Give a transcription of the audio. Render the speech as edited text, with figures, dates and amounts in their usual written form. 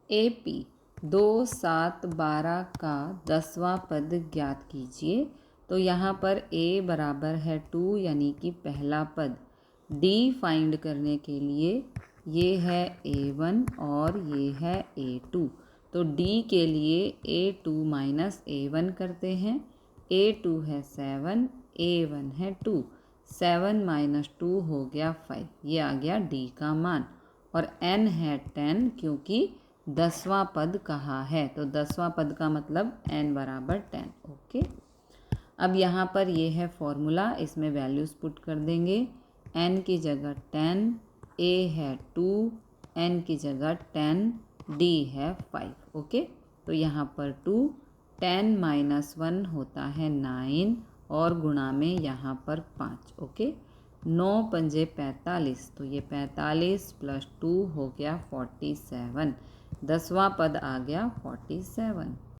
A P 2, 7, 12 का 10वां पद ज्ञात कीजिए। तो यहाँ पर a बराबर है 2 यानी कि पहला पद। d फाइंड करने के लिए ये है a1 और ये है a2। तो d के लिए a2 माइनस a1 करते हैं। a2 है 7, a1 है 2। 7 माइनस 2 हो गया 5। ये आ गया d का मान। और n है 10 क्योंकि 10वां पद कहा है, तो 10वां पद का मतलब n बराबर 10। ओके, अब यहाँ पर ये है फॉर्मूला, इसमें वैल्यूज़ पुट कर देंगे। n की जगह 10, a है 2, n की जगह 10, d है 5। ओके, तो यहाँ पर 2, 10 माइनस 1 होता है 9 और गुणा में यहाँ पर 5। ओके, 9 पंजे 45, तो ये 45 प्लस 2 हो गया 47। 10वां पद आ गया 47।